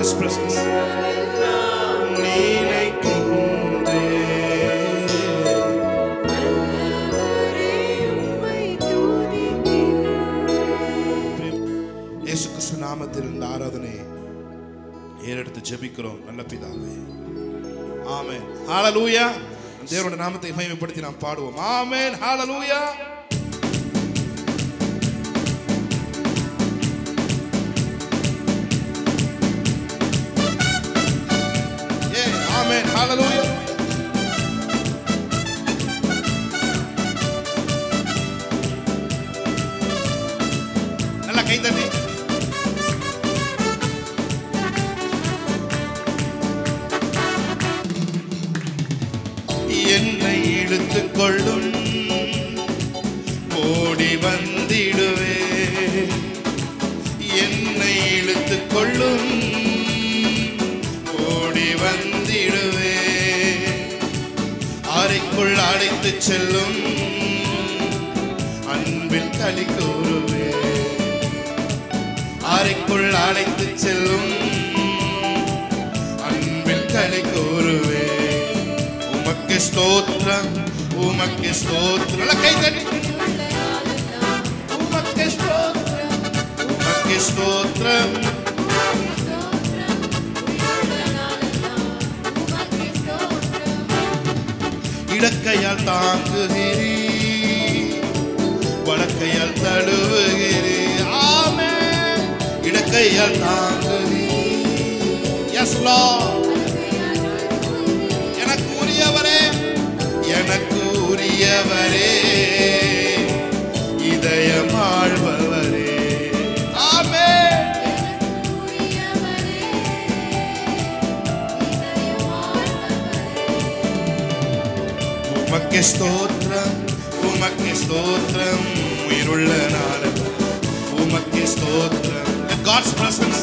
His presence. இயேசு கிறிஸ்து நாமத்தில் இந்த ஆராதனை ஏறெடுத்து ஜெபிக்கிறோம் நல்ல பிதாவே. ஆமென். ஹalleluya. தேவனுடைய நாமத்தை மகிமைப்படுத்தி நாம் பாடுவோம். ஆமென். ஹalleluya. Amen. Hallelujah. நல்ல கை தட்டி. என்னை இழுத்துக் கொள்ளும் ஓடி வந்திடுவே. என்னை இழுத்துக் கொள்ளும் ஓடி வந்திடுவே. அறைக்குள் அழைத்து செல்லும் அன்பில் களி கூறுவே. அறைக்குள் அழைத்து செல்லும் அன்பில் களி கூறுவே. உமக்கு ஸ்தோத்திரம், உமக்கு ஸ்தோத்திரம். நல்ல கை தட்டி. உமக்கு ஸ்தோத்திரம், உமக்கு ஸ்தோத்திரம். இடக்கையால் தாங்குகிறீர், வலக்கையால் தழுவுகிறீர். ஆமென். இடக்கையால் தாங்குகிறீர். Yes Lord. எனக்கு உரியவரே, எனக்கு உரியவரே, இதயம் ஆள்பவரே. ஆமென். உமக்கு ஸ்தோத்திரம், உமக்கு ஸ்தோத்திரம். உயிருள்ள நாளெல்லாம் உமக்கு ஸ்தோத்திரம். God's presence,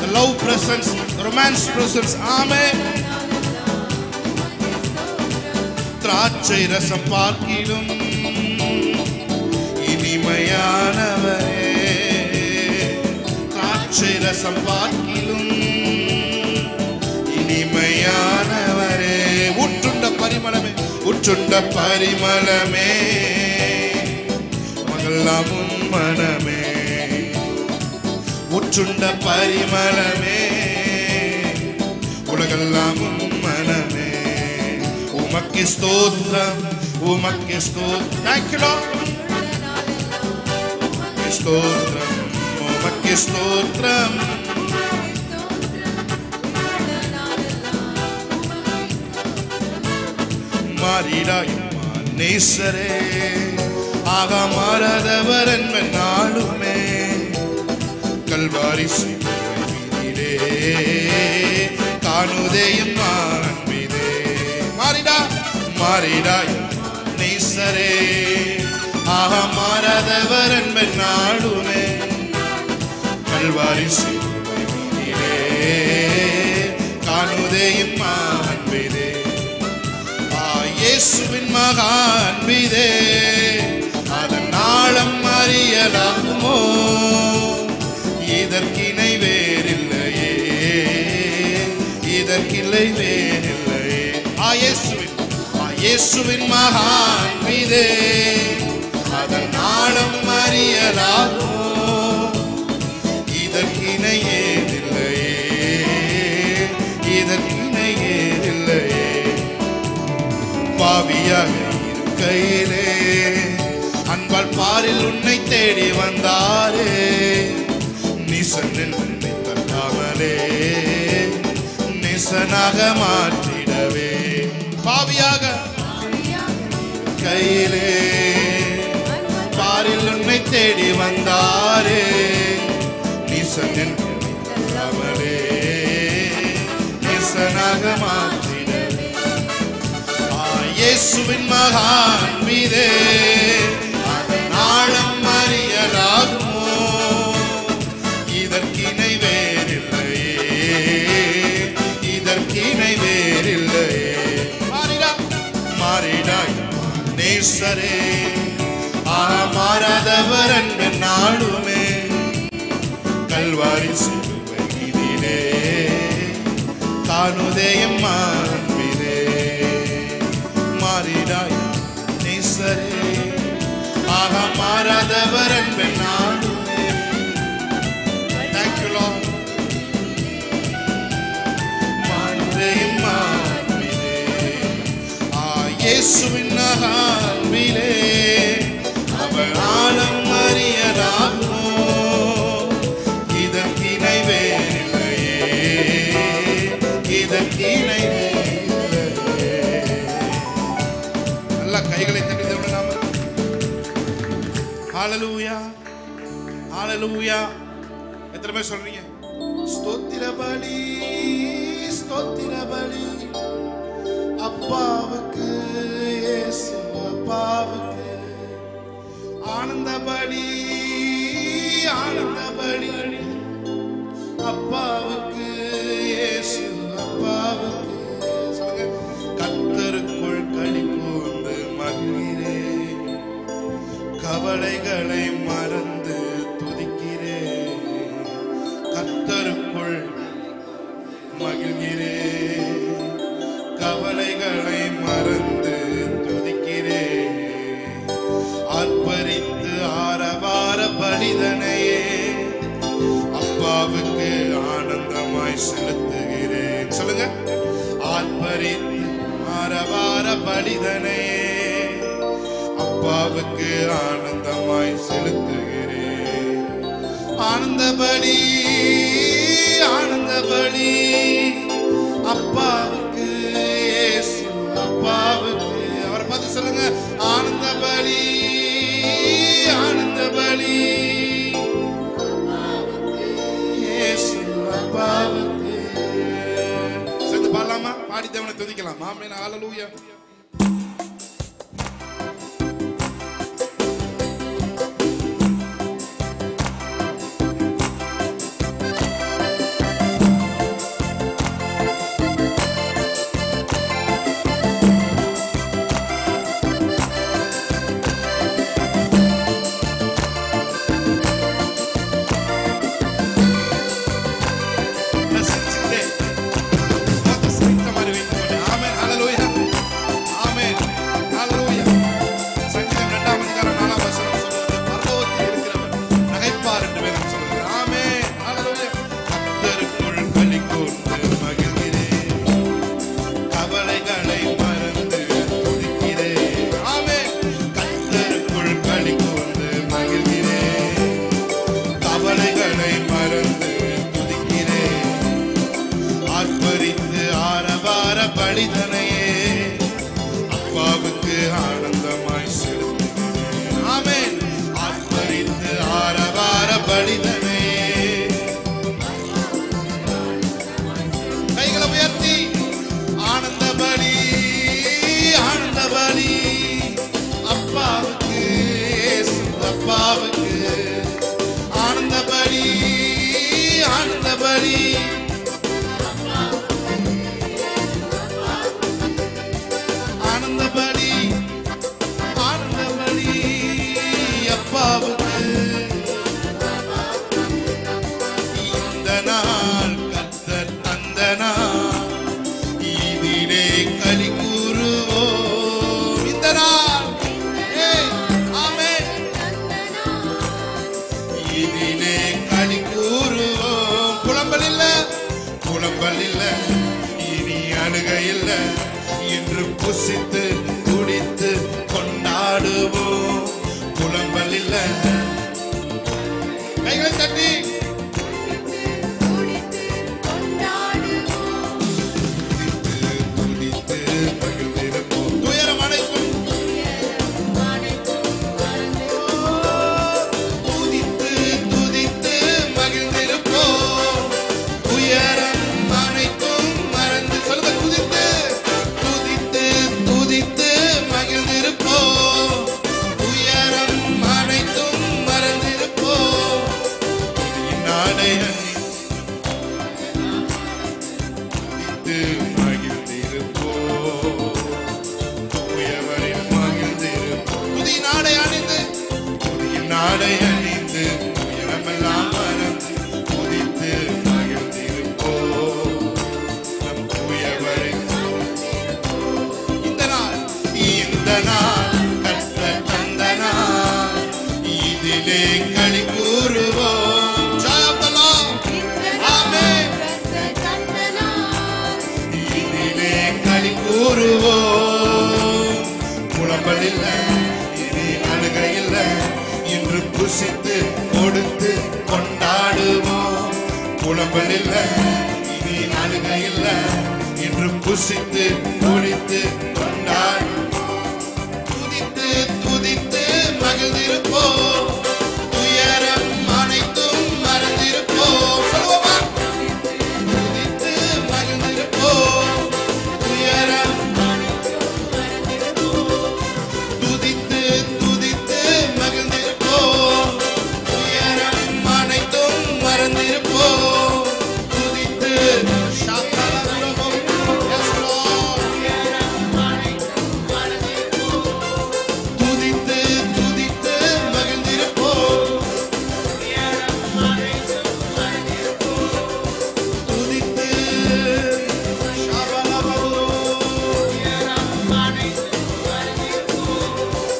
the love presence, the romance presence. Amen. திராட்சை ரசம் பார்க்கிலும் இனிமையானவரே. திராட்சை ரசம் பார்க்கிலும் இனிமையானவரே. உற்றுண்ட பரிமளமே, உற்றுண்ட பரிமளமே, மகளெல்லாம் உன் மனமே. உற்றுண்ட பரிமளமே, உலகெல்லாம் உன் மனமே. உமக்கு ஸ்தோத்திரம், உமக்கு ஸ்தோத்திரம். Thank you Lord. உமக்கு ஸ்தோத்திரம், உமக்கு ஸ்தோத்திரம். மாறிடாய் நேசரே, ஆக மாறாதவர் என்ப நாளுமே. கல்வாரி சிலுவையிலே காணுதேயும் அன்பிலே. மாறிடா மாறிடாய் நேசரே, ஆக மாறாதவர் என்ப நாளுமே. கல்வாரி சிலுவையிலே காணுதேயும் அன்பிலே. இயேசுவின் மகா அன்பிதே, அதன் நாளம் அறியலாகுமோ? இதற்கிணை வேறில்லையே, இதற்கில்லை வேறில்லையே. இயேசுவின் மகா அன்பிதே, அதன் நாளம் அறியலாகுமோ? இதற்கிணை ஏதில்லையே, இதற்கிணை ஏதில்லையே. பாவியாக இருக்கையிலே அன்பால் பாரில் உன்னை தேடி வந்தாரே. நிசனில் உன்னை தள்ளாமலே நிசனாக மாற்றிடவே. பாவியாக கையிலே பாரில் உன்னை தேடி வந்தாரே. நிசனில் உன்னை தள்ளாமலே நிசனாக மாற்றிடவே. இயேசுவின் மகா அன்பிதே, அதன் ஆழம் அறியலாகுமோ? இதற்கிணை வேறில்லையே, இதற்கிணை வேறில்லையே. மாறிடாய் நேசரே, மாறாதவர் என்ப நாளுமே. கல்வாரி சிலுவையிலே காணுதே என் மாண்பிலே மாறிடாய் நேசரே ஆக மாறாதவர் என்பேன் நானுமே. Thank you Lord. மாணுதே என் மாண்பிலே இயேசுவின் அன்பிலே அவர் ஆழம் அறியலாமோ இதற்கிணை வேறில்லையே இதற்கிணை வேறில்லையே. நல்ல கைகளை தட்டிதவன நாம ஹalleluya ஹalleluya. எத்தனை பேர் சொல்றீங்க ஸ்தோத்திர பலி ஸ்தோத்திர பலி அப்பாவுக்கு இயேசு அப்பாவுக்கு ஆனந்த பலி ஆனந்த பலி அப்பாவுக்கு இயேசு அப்பாவுக்கு. சொல்லுங்க கர்த்தருக்குள் களி கூர்ந்து மகிழ்கிறேன் கவலைகளை மறந்து துதிக்கிறேன் கர்த்தருக்குள் மகிழ்கிறேன் கவலைகளை மறந்து துதிக்கிறேன் ஆர்ப்பரித்து ஆரவார பலிதனையே அப்பாவுக்கு ஆனந்தமாய் செலுத்துகிறேன். சொல்லுங்க ஆர்ப்பரித்து ஆரவார பலிதனையே அப்பாவுக்கு ஆனந்தமாய் செலுத்துகிறேன். ஆனந்த பலி ஆனந்த பலி அப்பாவுக்கு இயேசு அப்பாவுக்கு. அவரை பார்த்து சொல்லுங்க ஆனந்த பலி ஆனந்த பலி இயேசு அப்பாவுக்கு. சேர்ந்து பாடலாமா? பாடி தேவனை துதிக்கலாம். ஆமென் ஹalleluya. புசித்து குடித்து கொண்டாடுவோம் புலம்பல் இல்ல. கைகளை தட்டி துதித்து மகிழ்ந்திருப்போம் துயரம் அனைத்தும் துதித்து துதித்து மகிழ்ந்திருப்போம் துயரம் அனைத்தும் மறந்து. சொல்லுங்க துதித்து துதித்து துதித்து மகிழ்ந்திருப்போம் துயரம் அனைத்தும் மறந்திருப்போம். நாடை துதித்து மகிழ்ந்திருப்போம் துயவரில் மகிழ்ந்திருப்போம். துதி நாடை அணிந்து துதியின் நாடை அணிந்து துயரமெல்லாம் மறந்து துதித்து மகிழ்ந்திருப்போம். நம் கூறுவோம். புலம்பல் இல்லை, இனி அழுகை இல்லை, இன்று புசித்து கொடுத்து கொண்டாடுவோம். புலம்பல் இல்லை, இனி அழுகை இல்லை, இன்று புசித்து குடித்து கொண்டாடுவோம். துதித்து துதித்து மகிழ்ந்திருப்போம், துயரம் அனைத்தும் மறந்திருப்போம். சொல்லுவோமா? துதித்து மகிழ்ந்திருப்போம், துயரம் துதித்து துதித்து மகிழ்ந்திருப்போம், துயரம் அனைத்தும் மறந்திருப்போம். துதித்து துதித்து துதித்து மகிழ்ந்திருப்போம், துதித்து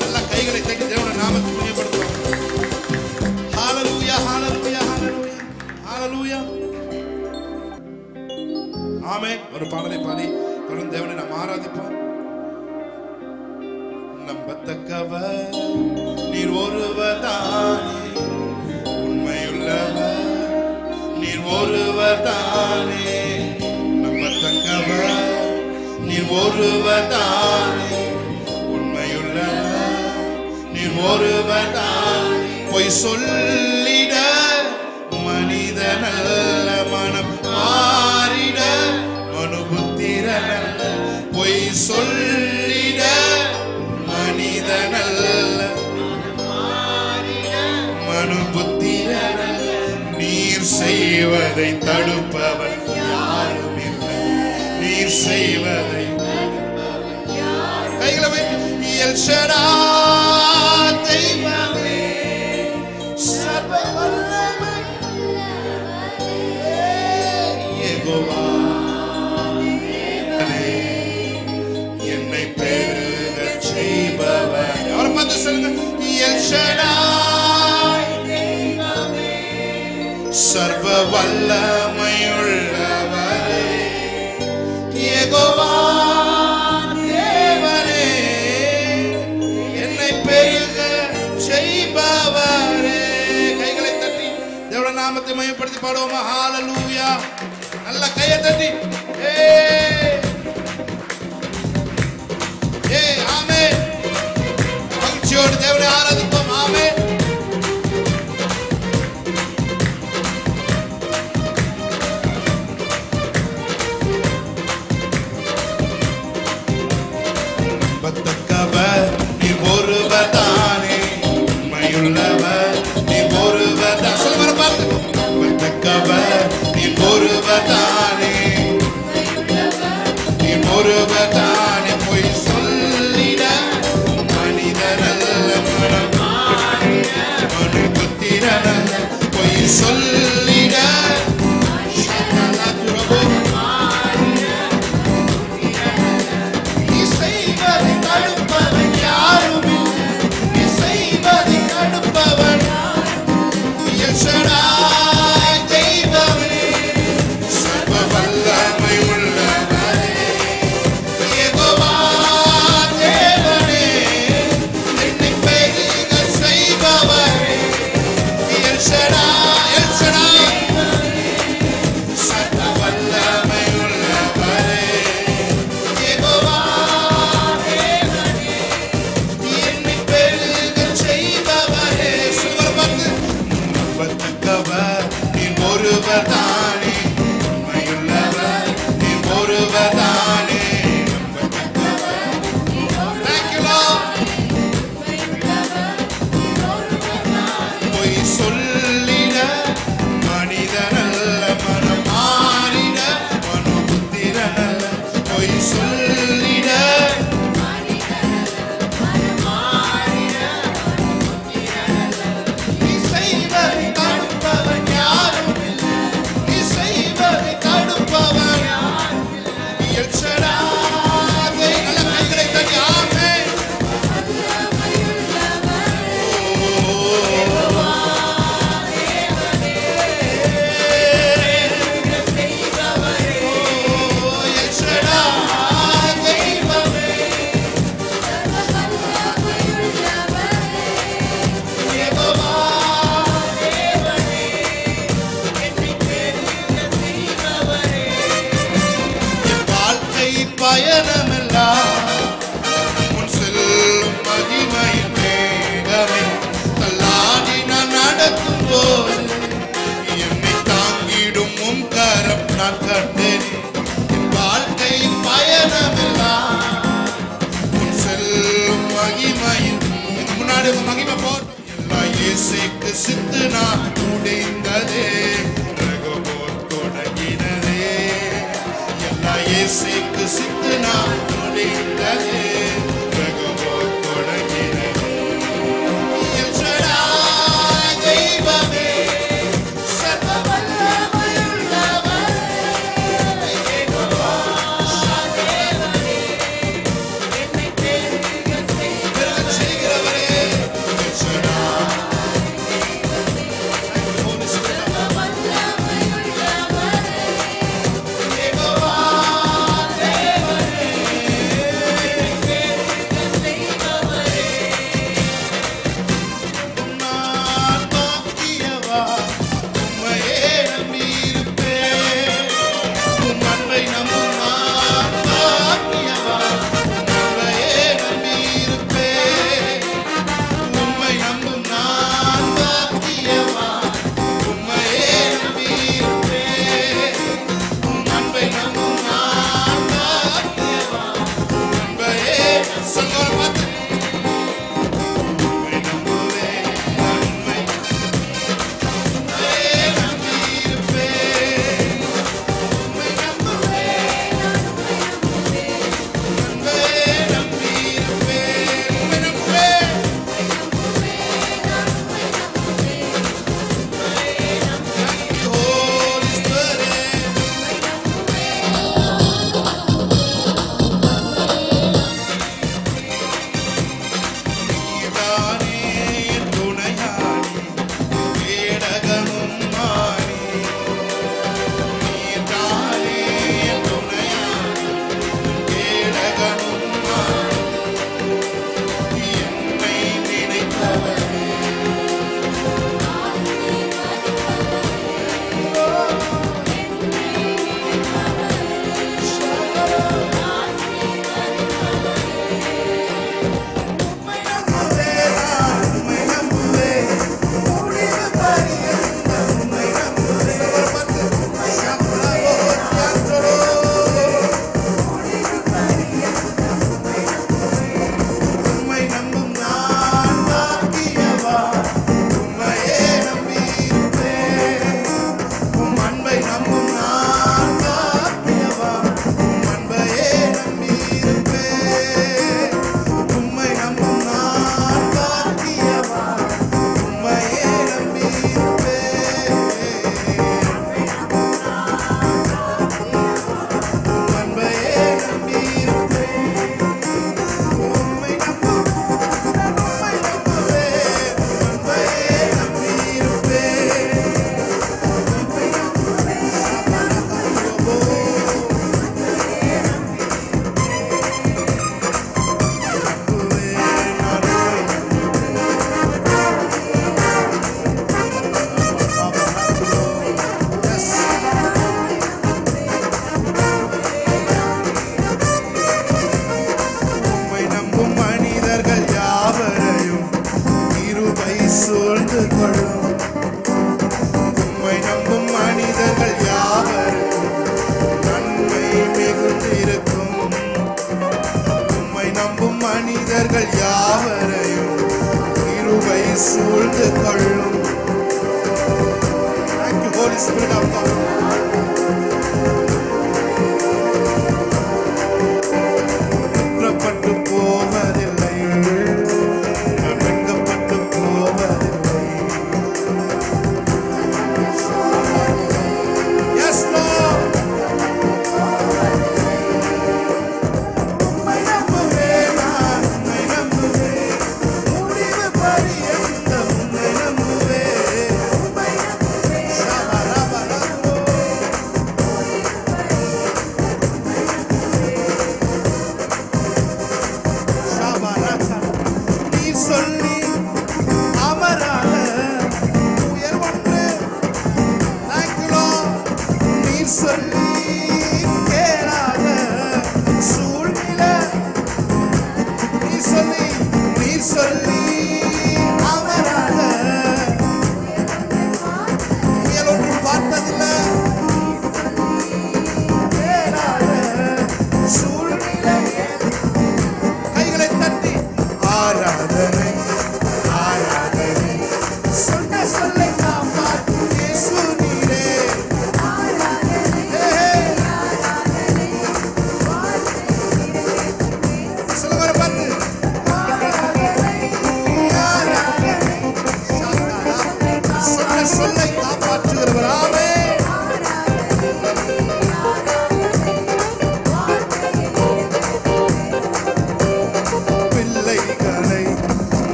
நல்ல கைகளை தட்டி தேவனுடைய நாமத்தை புண்ணியப்படுத்துவோம். ஹல்லேலூயா, ஹல்லேலூயா, ஹல்லேலூயா, ஹல்லேலூயா. ஆமென். ஒரு பாடலை பாடி தொடர்ந்து தேவனை நாம் ஆராதிப்போம். நம்பத்தக்கவர் நீர் ஒருவர்தானே, உண்மையுள்ளவர் நீர் ஒருவர்தானே. நம்பத்தக்கவர் நீர் ஒருவர்தானே, உண்மையுள்ளவர் நீர் ஒருவர்தானே. பொய் சொல்லிட மனிதனல்ல, மனம் மாறிட மனுபுத்திரனல்ல. பொய் சொல்லிட மனிதனல்ல, மனுபுத்திரனல்ல. நீர் செய்வதை தடுப்பவன் யாரும் இல்லை, நீர் செய்வதை கைகளை எல் ஷடாய் தெய்வமே, சர்வ வல்லமை யெகோவா, என்னை பெருகச் செய்பவர். அவரை பார்த்து சொல்லுங்க, எல் ஷடாய் தெய்வமே, சர்வ வல்லமையுள்ளவரே, யெகோவா தேவனே, என்னை பெருக செய்பவரே. கைகளை தட்டி தேவனுடைய நாமத்தை மையப்படுத்தி பாடுவோமா? ஹல்லேலூயா. நல்ல கையை தட்டி ஆமென். மகிழ்ச்சியோடு தேவனை ஆராதிப்போம். ஆமென். நம்பத்தக்கவர் நீர் ஒருவர்தானே, உண்மையுள்ளவர் நீர் ஒருவர்தான். சொல்லுங்க பார்த்து. நம்பத்தக்கவர் நீர் ஒருவர்தானே, நீர் ஒருவர்தானே. பொய் சொல்லிட மனிதனல்ல, மனுபுத்திரனல்ல. பொய் சொல்லிட நீ செய்வதை தடுப்பவன் யாரும் இல்லை, நீ செய்வதை தடுப்பவன் எல் ஷடாய் தெய்வமே, சர்வ வல்லமை உள்ளவரே, பயணமெல்லாம் உன் செல்லும் மகிமையின் மேகமே தள்ளாடி நான் நடக்கும் போது என்னை தாங்கிடும் உன் கரம் நான் கண்டேன். என் வாழ்க்கை பயணமெல்லாம் உன் செல்லும் மகிமையின் முன்னாடி மகிமை போர் எல்லாம் இயேசுக்கு சித்து நான் முடிந்ததே ரகபோர் தொடங்கினதே எல்லாம் இயேசுக்கு சித்து நான் முடிந்ததே ரகபோர் தொடங்கினதே. எல் ஷடாய் தெய்வமே சர்வ வல்லமையுள்ளவரே யெகோவா தேவனே என்னை பெருக செய்கிறவரே எல் ஷடாய் சர்வ வல்லமையுள்ளவரே யெகோவா தேவனே என்னை பெருக செய்கிறவரே. நான் பாக்கியவா உம்மையே நம்பியிருப்பேன். உம் அன்பை நம்பும் நான் பாக்கியவா உம்மையே நம்பியிருப்பேன். உம்மை நம்பும் நான் பாக்கியவா உம்மையே நம்பியிருப்பேன். உம் அன்பை நம்பும் நான் பாக்கியவா உம்மையே சொல்லுங்கள் பார்த்து உம்மை நம்புவேன் நன்மை உம்மையே நம்பியிருப்பேன். உம்மை நம்புவேன் உம்மையே நம்பியிருப்பேன். உம்மை நம்புவேன் Thank you, Holy Spirit. நீதானே என் துணையாளி, கேடகமும் மாறி. நீதானே என் துணையாளி, கேடகமும் மாறி. என்னை நினைத்தவரே உம்மை நம்புவேன் நான் உம்மை நம்புவேன். முடிவு பரியந்தம் உம்மை நம்புவேன். சம்பளமோ தியாகரோ உம்மை நம்பும் நான் பாக்கியவா உம்மையே நம்பியிருப்பேன். உம் அன்பை நம்பும் நான் பாக்கியவா உம் அன்பையே நம்பியிருப்பேன். உம்மை நம்பும் நான் பாக்கியவா உம்மையே நம்பியிருப்பேன். உம் அன்பையே நம்பியிருப்பேன். உம்மை நம்பும் உம்மை நம்புவேன். உம்மையே நம்பியிருப்பேன். உம்மை நம்பும் மனிதர்கள் யாவரையும் கிருபை சூழ்ந்து கொள்ளும். உம்மை நம்பும் மனிதர்கள் யாவரையும் நன்மை மிகுந்திருக்கும். உம்மை நம்பும் மனிதர்கள் யாவரையும் கிருபை சூழ்ந்து கொள்ளும். Thank you, Holy Spirit of God.